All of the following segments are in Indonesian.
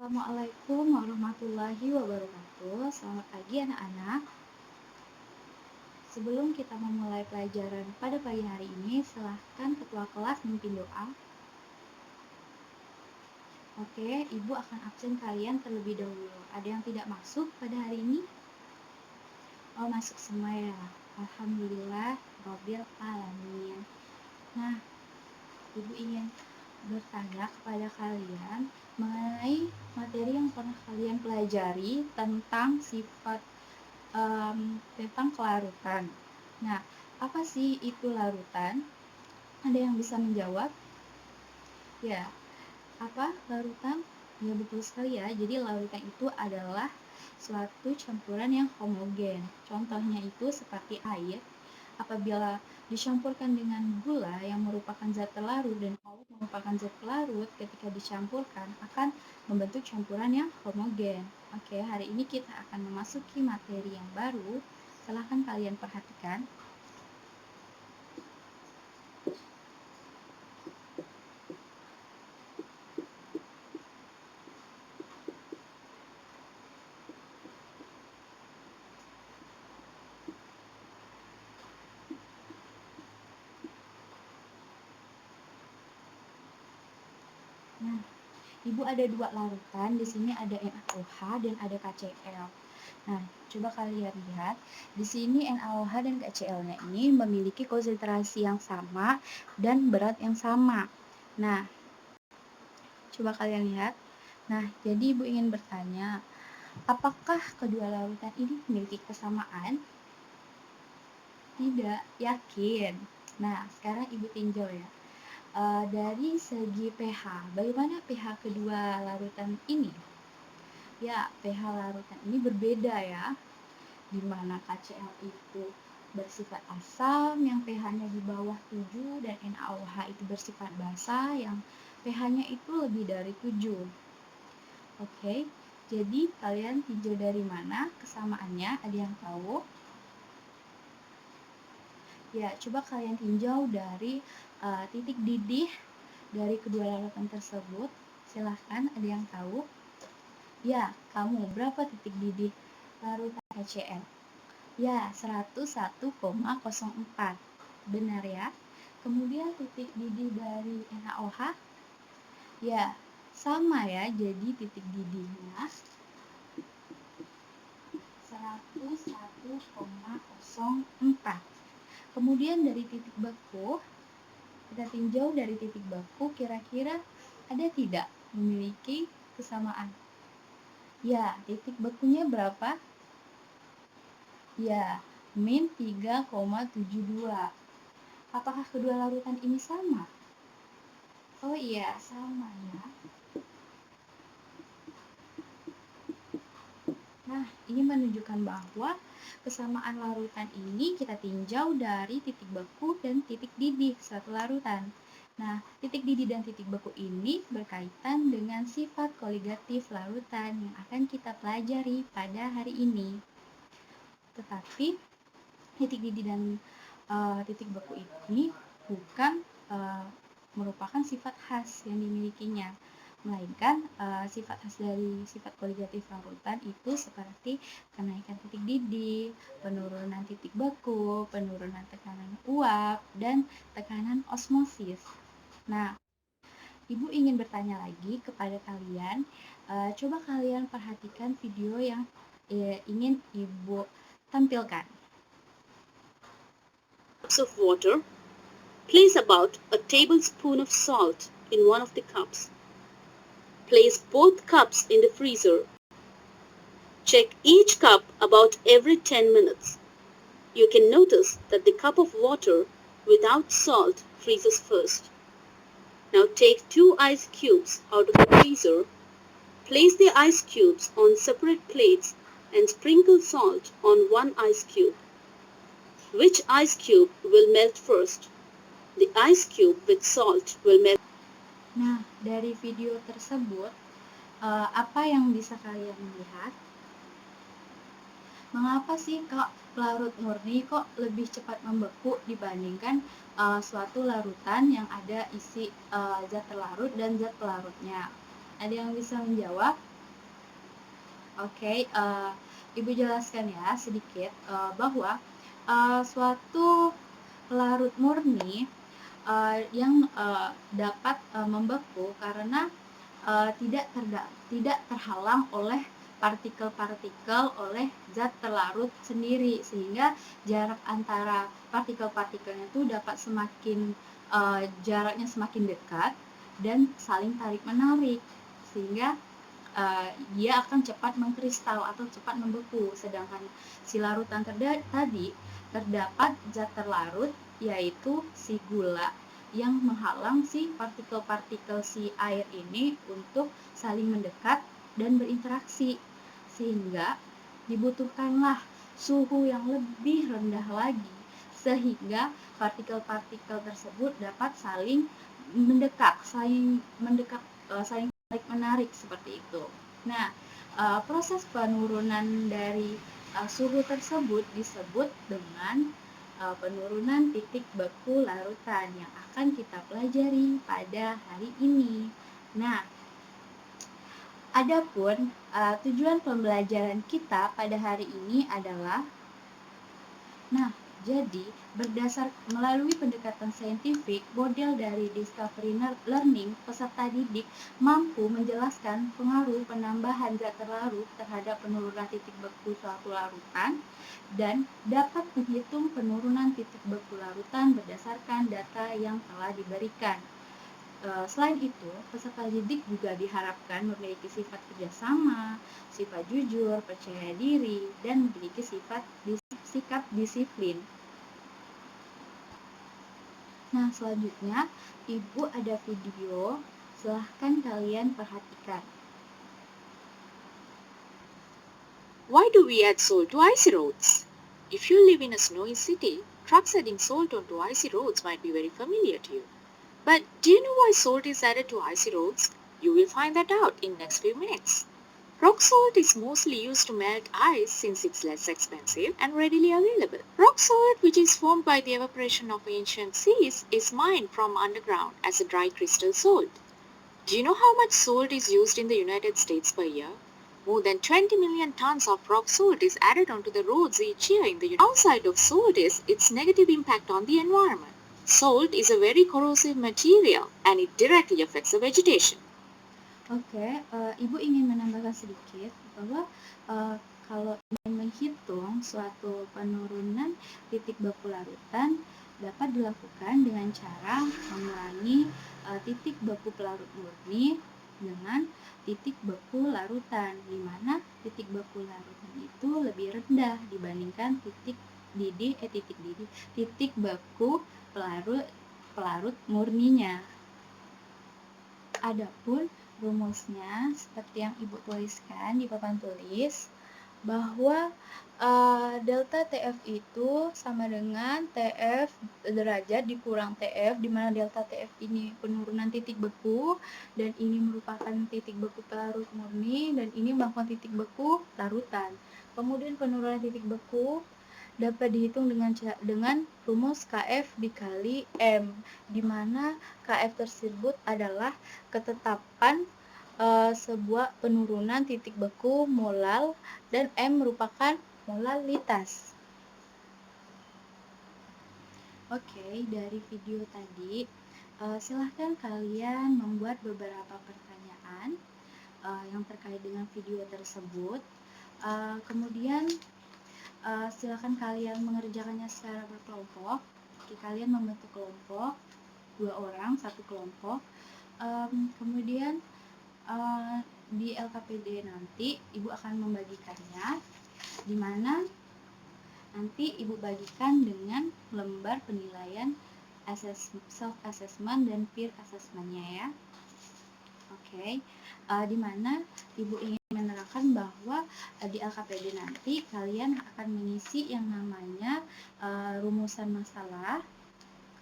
Assalamualaikum warahmatullahi wabarakatuh. Selamat pagi anak-anak. Sebelum kita memulai pelajaran pada pagi hari ini, silahkan ketua kelas memimpin doa. Oke, Ibu akan absen kalian terlebih dahulu. Ada yang tidak masuk pada hari ini? Oh, masuk semua ya. Alhamdulillah, Robbil Alamin. Nah, Ibu ingin bertanya kepada kalian mengenai materi yang pernah kalian pelajari tentang tentang kelarutan. Nah, apa sih itu larutan? Ada yang bisa menjawab? Ya, apa larutan? Ya, betul sekali ya. Jadi larutan itu adalah suatu campuran yang homogen. Contohnya itu seperti air. Apabila dicampurkan dengan gula yang merupakan zat pelarut dan air merupakan zat pelarut, ketika dicampurkan akan membentuk campuran yang homogen. Oke, hari ini kita akan memasuki materi yang baru. Silahkan kalian perhatikan. Nah, Ibu ada dua larutan, di sini ada NaOH dan ada KCl. Nah, coba kalian lihat, di sini NaOH dan KCl-nya ini memiliki konsentrasi yang sama dan berat yang sama. Nah, coba kalian lihat. Nah, jadi Ibu ingin bertanya, apakah kedua larutan ini memiliki kesamaan? Tidak, yakin. Nah, sekarang Ibu tinjau ya. Dari segi pH, bagaimana pH kedua larutan ini? Ya, pH larutan ini berbeda ya, di mana KCl itu bersifat asam yang pH-nya di bawah 7 dan NaOH itu bersifat basa yang pH-nya itu lebih dari 7. Oke, jadi kalian tinjau dari mana kesamaannya? Ada yang tahu? Ya, coba kalian tinjau dari titik didih dari kedua larutan tersebut. Silahkan, ada yang tahu? Ya, kamu berapa titik didih larutan HCl? Ya, 101,04. Benar ya? Kemudian titik didih dari NaOH? Ya, sama ya. Jadi titik didihnya 101,04. Kemudian dari titik baku, kita tinjau dari titik baku, kira-kira ada tidak memiliki kesamaan? Ya, titik bakunya berapa? Ya, min 3,72. Apakah kedua larutan ini sama? Oh iya, sama ya. Nah, ini menunjukkan bahwa kesamaan larutan ini kita tinjau dari titik baku dan titik didih suatu larutan. Nah, titik didih dan titik baku ini berkaitan dengan sifat koligatif larutan yang akan kita pelajari pada hari ini. Tetapi, titik didih dan titik baku ini bukan merupakan sifat khas yang dimilikinya, melainkan sifat khas dari sifat koligatif larutan itu seperti kenaikan titik didih, penurunan titik baku, penurunan tekanan uap, dan tekanan osmosis. Nah, Ibu ingin bertanya lagi kepada kalian, coba kalian perhatikan video yang ingin Ibu tampilkan. Cups of water, place about a tablespoon of salt in one of the cups. Place both cups in the freezer. Check each cup about every 10 minutes. You can notice that the cup of water without salt freezes first. Now take 2 ice cubes out of the freezer. Place the ice cubes on separate plates and sprinkle salt on one ice cube. Which ice cube will melt first? The ice cube with salt will melt. Nah, dari video tersebut, apa yang bisa kalian lihat? Mengapa sih kok larut murni kok lebih cepat membeku dibandingkan suatu larutan yang ada isi zat terlarut dan zat pelarutnya? Ada yang bisa menjawab? Oke, Ibu jelaskan ya sedikit, bahwa, suatu pelarut murni, yang, dapat, membeku karena, tidak terhalang oleh partikel-partikel oleh zat terlarut sendiri, sehingga jarak antara partikel-partikelnya itu dapat jaraknya semakin dekat dan saling tarik-menarik, sehingga dia akan cepat mengkristal atau cepat membeku. Sedangkan si larutan tadi terdapat zat terlarut yaitu si gula yang menghalang si partikel-partikel si air ini untuk saling mendekat dan berinteraksi, sehingga dibutuhkanlah suhu yang lebih rendah lagi sehingga partikel-partikel tersebut dapat saling mendekat, saling tarik-menarik seperti itu. Nah, proses penurunan dari suhu tersebut disebut dengan penurunan titik beku larutan yang akan kita pelajari pada hari ini. Nah, adapun tujuan pembelajaran kita pada hari ini adalah jadi, melalui pendekatan saintifik, model dari discovery learning, peserta didik mampu menjelaskan pengaruh penambahan zat terlarut terhadap penurunan titik beku suatu larutan dan dapat menghitung penurunan titik beku larutan berdasarkan data yang telah diberikan. Selain itu, peserta didik juga diharapkan memiliki sifat kerjasama, sifat jujur, percaya diri, dan memiliki sikap disiplin. Nah, selanjutnya, Ibu ada video, silahkan kalian perhatikan. Why do we add salt to icy roads? If you live in a snowy city, trucks adding salt onto icy roads might be very familiar to you. But do you know why salt is added to icy roads? You will find that out in next few minutes. Rock salt is mostly used to melt ice since it's less expensive and readily available. Rock salt, which is formed by the evaporation of ancient seas, is mined from underground as a dry crystal salt. Do you know how much salt is used in the United States per year? More than 20 million tons of rock salt is added onto the roads each year in the United States. Downside of salt is its negative impact on the environment. Salt is a very corrosive material and it directly affects the vegetation. Oke, Ibu ingin menambahkan sedikit bahwa kalau ingin menghitung suatu penurunan titik beku larutan dapat dilakukan dengan cara mengurangi titik beku pelarut murni dengan titik beku larutan, di mana titik beku larutan itu lebih rendah dibandingkan titik beku pelarut murninya. Adapun rumusnya seperti yang Ibu tuliskan di papan tulis bahwa delta TF itu sama dengan TF derajat dikurang TF, di mana delta TF ini penurunan titik beku dan ini merupakan titik beku pelarut murni dan ini merupakan titik beku larutan. Kemudian penurunan titik beku dapat dihitung dengan rumus KF dikali M, di mana KF tersebut adalah ketetapan sebuah penurunan titik beku molal dan M merupakan molalitas. Oke, dari video tadi silahkan kalian membuat beberapa pertanyaan yang terkait dengan video tersebut. Kemudian silakan kalian mengerjakannya secara berkelompok. Kalian membentuk kelompok 2 orang, 1 kelompok. Kemudian di LKPD nanti Ibu akan membagikannya, di mana nanti Ibu bagikan dengan lembar penilaian self assessment dan peer assessment-nya ya. Oke, di mana Ibu ingin menerangkan bahwa di LKPD nanti kalian akan mengisi yang namanya rumusan masalah,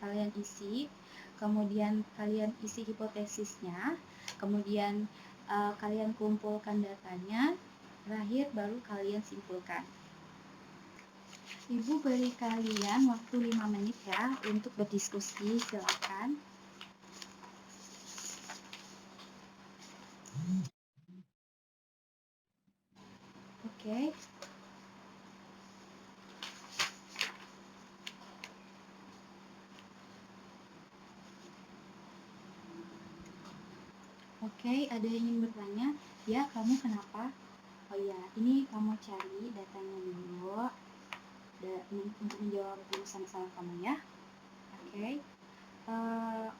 kalian isi, kemudian kalian isi hipotesisnya, kemudian kalian kumpulkan datanya, terakhir baru kalian simpulkan. Ibu beri kalian waktu 5 menit ya untuk berdiskusi, silakan. Oke. Oke, ada yang ingin bertanya? Ya, kamu kenapa? Oh iya, ini kamu cari datanya dulu untuk menjawab sama-sama kamu ya. Oke.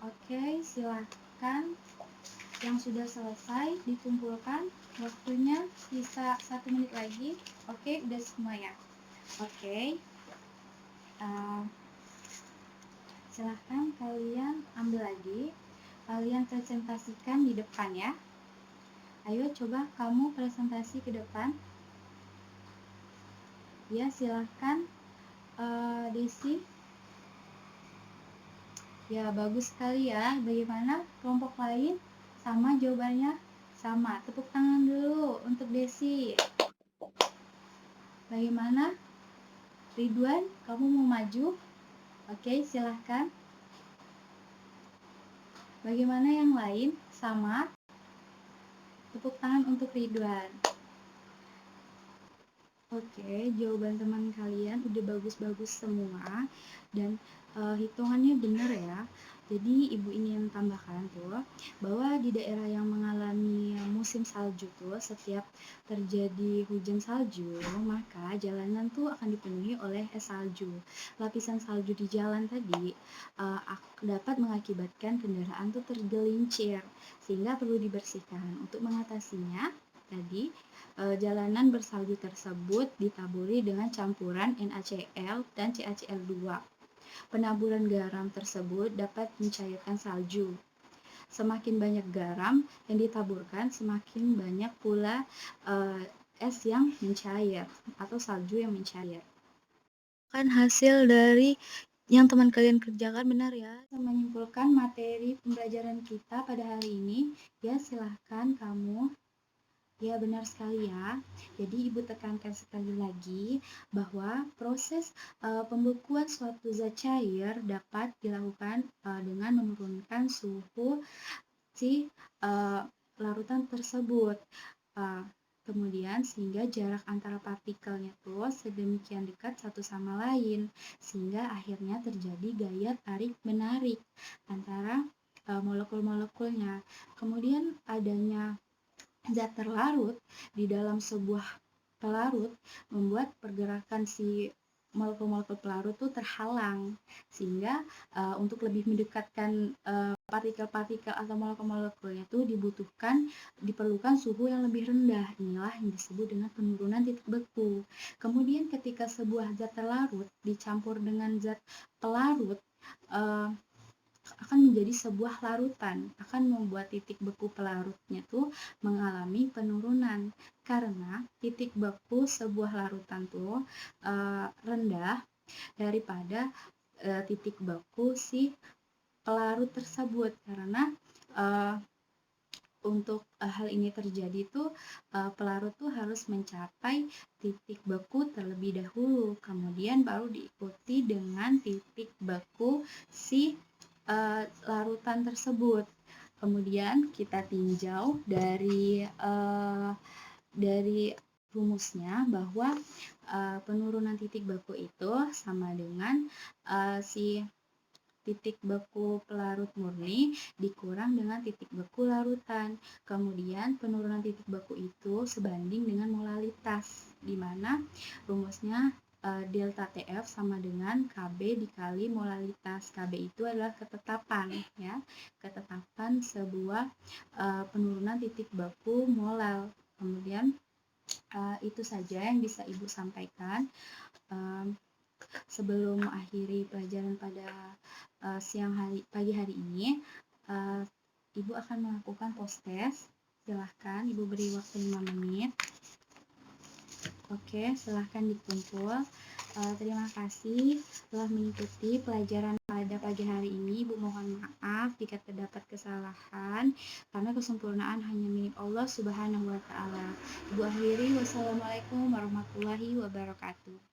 Oke, silahkan yang sudah selesai dikumpulkan. Waktunya sisa 1 menit lagi. Oke, udah semua ya. Oke. Silahkan kalian ambil lagi. Kalian presentasikan di depan ya. Ayo coba kamu presentasi ke depan. Ya, silahkan. Desi. Ya, bagus sekali ya. Bagaimana kelompok lain? Sama jawabannya? Sama. Tepuk tangan dulu untuk Desi. Bagaimana? Ridwan, kamu mau maju? Oke, silahkan. Bagaimana yang lain? Sama. Tepuk tangan untuk Ridwan. Oke, jawaban teman kalian udah bagus-bagus semua dan hitungannya benar ya. Jadi ibu ingin tambahkan tuh bahwa di daerah yang mengalami musim salju tuh setiap terjadi hujan salju maka jalanan tuh akan dipenuhi oleh es salju. Lapisan salju di jalan tadi dapat mengakibatkan kendaraan tuh tergelincir sehingga perlu dibersihkan. Untuk mengatasinya tadi jalanan bersalju tersebut ditaburi dengan campuran NaCl dan CaCl2. Penaburan garam tersebut dapat mencairkan salju. Semakin banyak garam yang ditaburkan, semakin banyak pula es yang mencair atau salju yang mencair. Kan hasil dari yang teman kalian kerjakan benar ya. Menyimpulkan materi pembelajaran kita pada hari ini. Ya, silahkan kamu. Ya, benar sekali ya. Jadi Ibu tekankan sekali lagi bahwa proses pembekuan suatu zat cair dapat dilakukan dengan menurunkan suhu si larutan tersebut. Kemudian sehingga jarak antara partikelnya tuh sedemikian dekat satu sama lain sehingga akhirnya terjadi gaya tarik menarik antara molekul-molekulnya. Kemudian adanya zat terlarut di dalam sebuah pelarut membuat pergerakan si molekul-molekul pelarut itu terhalang sehingga untuk lebih mendekatkan partikel-partikel atau molekul-molekulnya itu diperlukan suhu yang lebih rendah. Inilah yang disebut dengan penurunan titik beku. Kemudian ketika sebuah zat terlarut dicampur dengan zat pelarut akan menjadi sebuah larutan, akan membuat titik beku pelarutnya tuh mengalami penurunan karena titik beku sebuah larutan tuh rendah daripada titik beku si pelarut tersebut karena untuk hal ini terjadi tuh pelarut tuh harus mencapai titik beku terlebih dahulu, kemudian baru diikuti dengan titik beku si larutan tersebut. Kemudian kita tinjau dari rumusnya bahwa penurunan titik beku itu sama dengan si titik beku pelarut murni dikurang dengan titik beku larutan. Kemudian penurunan titik beku itu sebanding dengan molalitas, di mana rumusnya delta TF sama dengan KB dikali molalitas. KB itu adalah ketetapan ya, ketetapan sebuah penurunan titik beku molal. Kemudian itu saja yang bisa Ibu sampaikan. Sebelum mengakhiri pelajaran pada pagi hari ini, Ibu akan melakukan post test. Silahkan Ibu beri waktu 5 menit. Oke, silahkan dikumpul. Terima kasih telah mengikuti pelajaran pada pagi hari ini. Ibu mohon maaf jika terdapat kesalahan karena kesempurnaan hanya milik Allah Subhanahu wa Ta'ala. Ibu akhiri, wassalamualaikum warahmatullahi wabarakatuh.